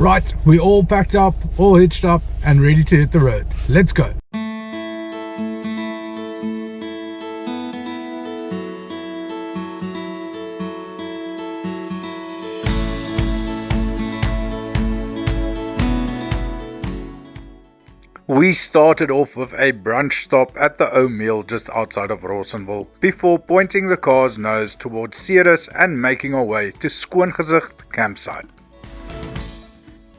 Right, we're all packed up, all hitched up and ready to hit the road. Let's go. We started off with a brunch stop at the O'Meal just outside of Rawsonville before pointing the car's nose towards Ceres and making our way to Schoongezicht Campsite.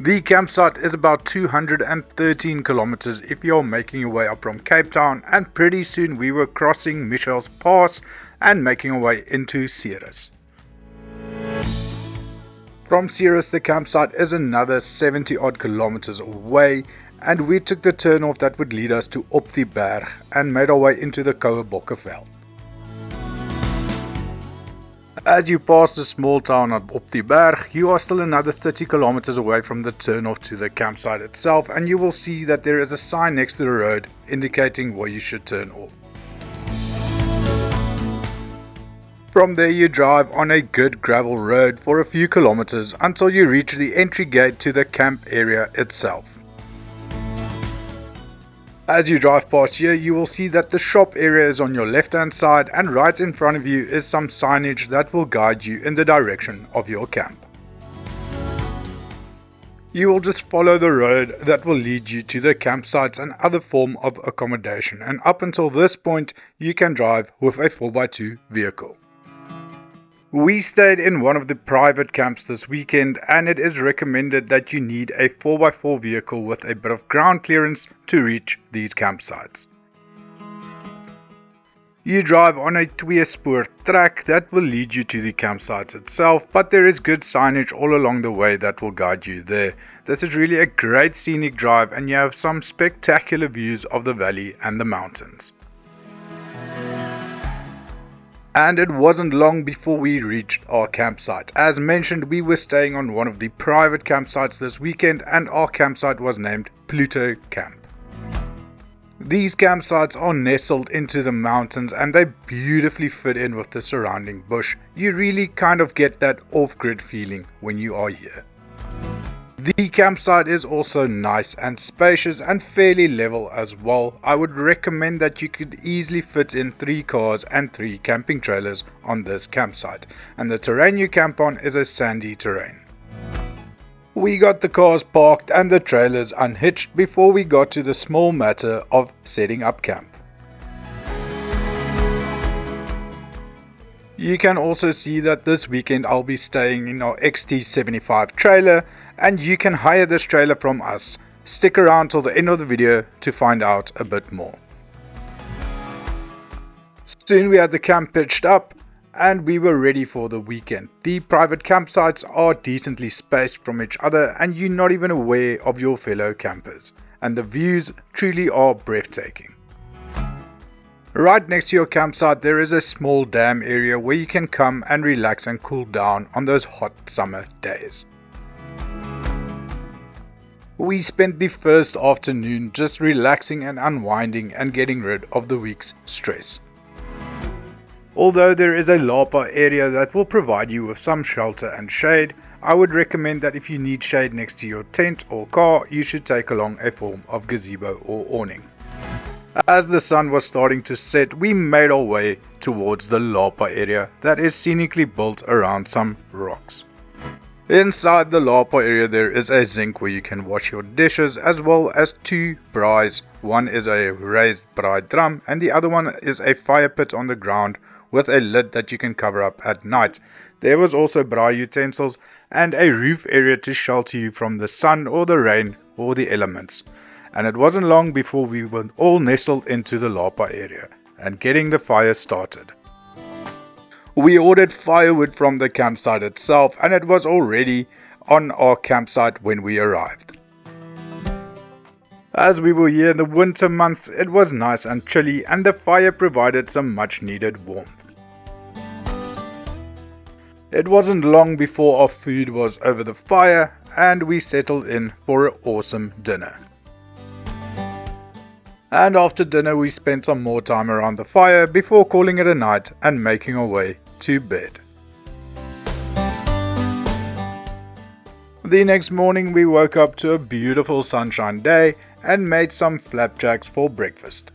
The campsite is about 213 kilometers if you're making your way up from Cape Town, and pretty soon we were crossing Michel's Pass and making our way into Ceres. From Ceres the campsite is another 70 odd kilometers away, and we took the turnoff that would lead us to Op-Die-Berg and made our way into the Koue Bokkeveld. As you pass the small town of Op-Die-Berg, you are still another 30 kilometers away from the turnoff to the campsite itself, and you will see that there is a sign next to the road indicating where you should turn off. From there you drive on a good gravel road for a few kilometers until you reach the entry gate to the camp area itself. As you drive past here, you will see that the shop area is on your left hand side, and right in front of you is some signage that will guide you in the direction of your camp. You will just follow the road that will lead you to the campsites and other form of accommodation, and up until this point you can drive with a 4x2 vehicle. We stayed in one of the private camps this weekend, and it is recommended that you need a 4x4 vehicle with a bit of ground clearance to reach these campsites. You drive on a 2-spoor track that will lead you to the campsites itself, but there is good signage all along the way that will guide you there. This is really a great scenic drive, and you have some spectacular views of the valley and the mountains. And it wasn't long before we reached our campsite. As mentioned, we were staying on one of the private campsites this weekend, and our campsite was named Pluto Camp. These campsites are nestled into the mountains and they beautifully fit in with the surrounding bush. You really kind of get that off-grid feeling when you are here. The campsite is also nice and spacious and fairly level as well. I would recommend that you could easily fit in 3 cars and 3 camping trailers on this campsite, and the terrain you camp on is a sandy terrain. We got the cars parked and the trailers unhitched before we got to the small matter of setting up camp. You can also see that this weekend I'll be staying in our XT75 trailer, and you can hire this trailer from us. Stick around till the end of the video to find out a bit more. Soon we had the camp pitched up and we were ready for the weekend. The private campsites are decently spaced from each other and you're not even aware of your fellow campers, and the views truly are breathtaking. Right next to your campsite there is a small dam area where you can come and relax and cool down on those hot summer days. We spent the first afternoon just relaxing and unwinding and getting rid of the week's stress. Although there is a lapa area that will provide you with some shelter and shade, I would recommend that if you need shade next to your tent or car, you should take along a form of gazebo or awning. As the sun was starting to set, we made our way towards the lapa area that is scenically built around some rocks. Inside the lapa area there is a zinc where you can wash your dishes, as well as 2 braais. One is a raised braai drum and the other one is a fire pit on the ground with a lid that you can cover up at night. There was also braai utensils and a roof area to shelter you from the sun or the rain or the elements. And it wasn't long before we were all nestled into the lapa area and getting the fire started. We ordered firewood from the campsite itself, and it was already on our campsite when we arrived. As we were here in the winter months, it was nice and chilly, and the fire provided some much needed warmth. It wasn't long before our food was over the fire and we settled in for an awesome dinner. And after dinner we spent some more time around the fire before calling it a night and making our way to bed. The next morning we woke up to a beautiful sunshine day and made some flapjacks for breakfast.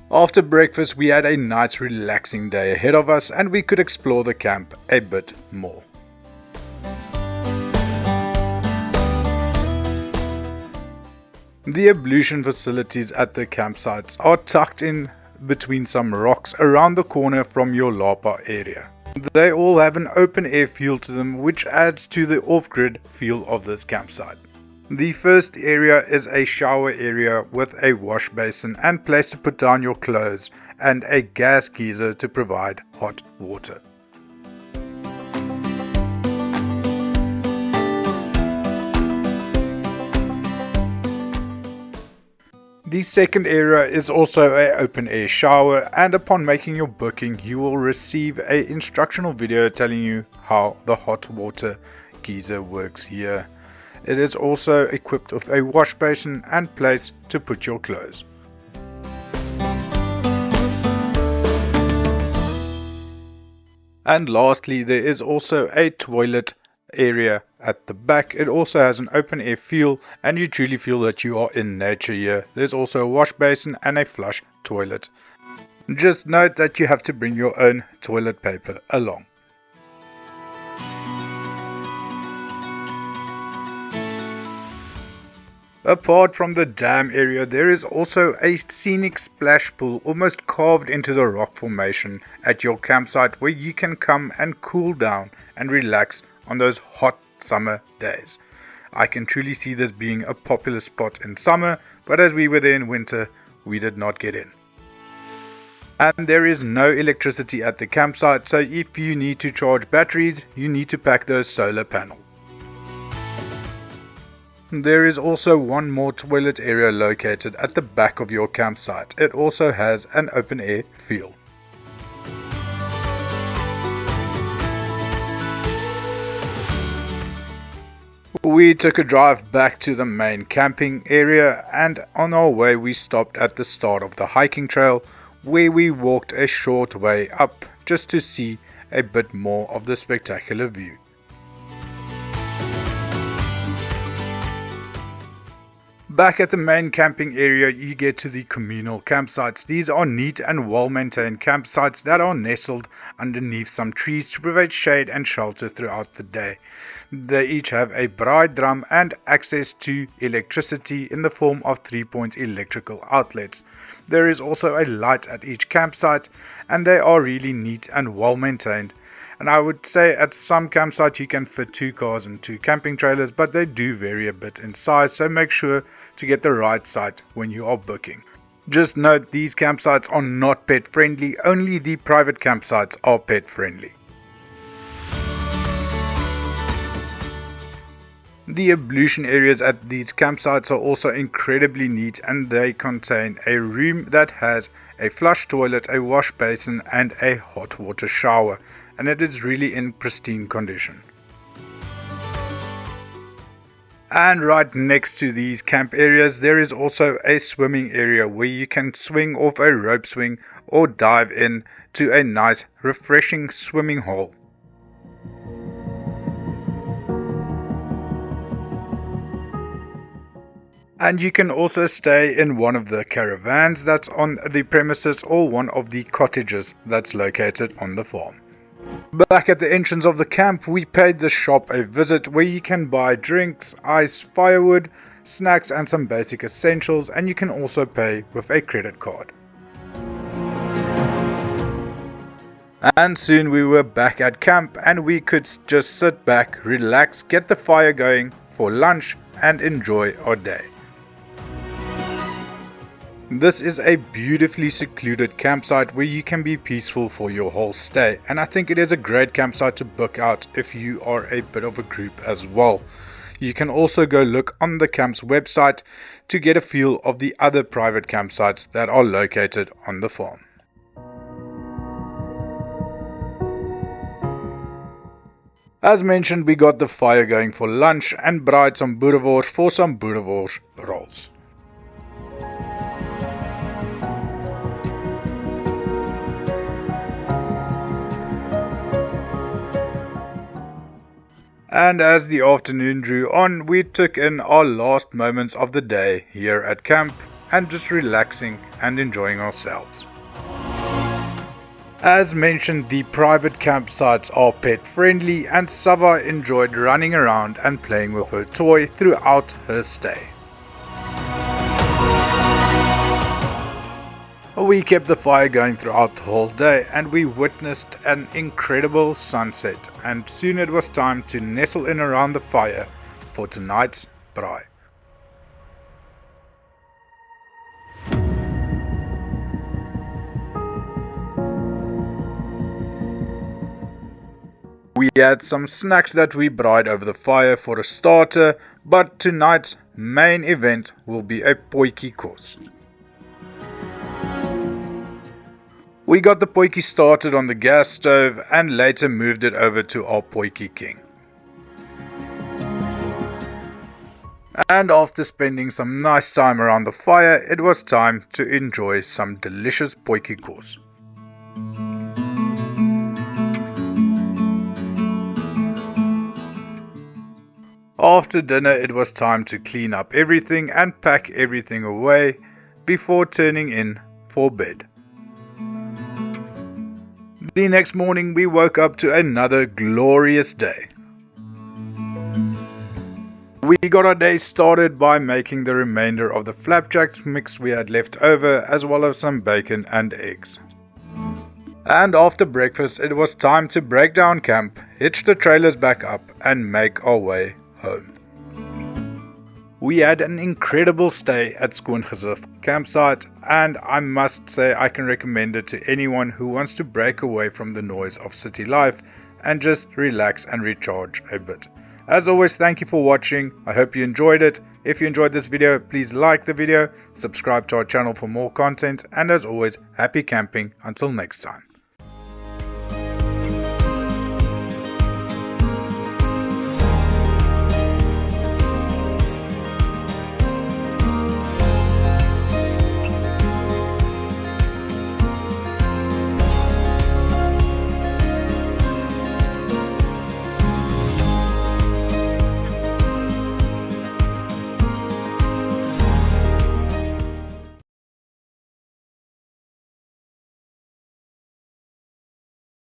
After breakfast we had a nice relaxing day ahead of us and we could explore the camp a bit more. The ablution facilities at the campsites are tucked in between some rocks around the corner from your lapa area. They all have an open air feel to them, which adds to the off-grid feel of this campsite. The first area is a shower area with a wash basin and place to put down your clothes and a gas geyser to provide hot water. The second area is also an open air shower, and upon making your booking you will receive an instructional video telling you how the hot water geyser works here. It is also equipped with a wash basin and place to put your clothes. And lastly, there is also a toilet area at the back. It also has an open air feel and you truly feel that you are in nature here. There's also a wash basin and a flush toilet. Just note that you have to bring your own toilet paper along. Apart from the dam area, there is also a scenic splash pool almost carved into the rock formation at your campsite where you can come and cool down and relax on those hot summer days. I can truly see this being a popular spot in summer, but as we were there in winter, we did not get in. And there is no electricity at the campsite, so if you need to charge batteries, you need to pack those solar panels. There is also one more toilet area located at the back of your campsite. It also has an open air feel. We took a drive back to the main camping area, and on our way we stopped at the start of the hiking trail where we walked a short way up just to see a bit more of the spectacular view. Back at the main camping area you get to the communal campsites. These are neat and well maintained campsites that are nestled underneath some trees to provide shade and shelter throughout the day. They each have a braai drum and access to electricity in the form of 3-point electrical outlets. There is also a light at each campsite and they are really neat and well maintained. And I would say at some campsites you can fit 2 cars and 2 camping trailers, but they do vary a bit in size, so make sure to get the right site when you are booking. Just note these campsites are not pet friendly, only the private campsites are pet friendly. The ablution areas at these campsites are also incredibly neat, and they contain a room that has a flush toilet, a wash basin and a hot water shower, and it is really in pristine condition. And right next to these camp areas there is also a swimming area where you can swing off a rope swing or dive in to a nice refreshing swimming hole. And you can also stay in one of the caravans that's on the premises or one of the cottages that's located on the farm. Back at the entrance of the camp we paid the shop a visit where you can buy drinks, ice, firewood, snacks and some basic essentials, and you can also pay with a credit card. And soon we were back at camp and we could just sit back, relax, get the fire going for lunch and enjoy our day. This is a beautifully secluded campsite where you can be peaceful for your whole stay, and I think it is a great campsite to book out if you are a bit of a group as well. You can also go look on the camp's website to get a feel of the other private campsites that are located on the farm. As mentioned, we got the fire going for lunch and braaid some boerewors for some boerewors rolls. And as the afternoon drew on, we took in our last moments of the day here at camp and just relaxing and enjoying ourselves. As mentioned, the private campsites are pet friendly and Sava enjoyed running around and playing with her toy throughout her stay. We kept the fire going throughout the whole day and we witnessed an incredible sunset, and soon it was time to nestle in around the fire for tonight's braai. We had some snacks that we braaied over the fire for a starter, but tonight's main event will be a potjie course. We got the potjie started on the gas stove and later moved it over to our potjie king. And after spending some nice time around the fire, it was time to enjoy some delicious potjie course. After dinner it was time to clean up everything and pack everything away before turning in for bed. The next morning we woke up to another glorious day. We got our day started by making the remainder of the flapjacks mix we had left over, as well as some bacon and eggs. And after breakfast it was time to break down camp, hitch the trailers back up and make our way home. We had an incredible stay at Schoongezicht Campsite, and I must say I can recommend it to anyone who wants to break away from the noise of city life and just relax and recharge a bit. As always, thank you for watching. I hope you enjoyed it. If you enjoyed this video, please like the video, subscribe to our channel for more content, and as always, happy camping until next time.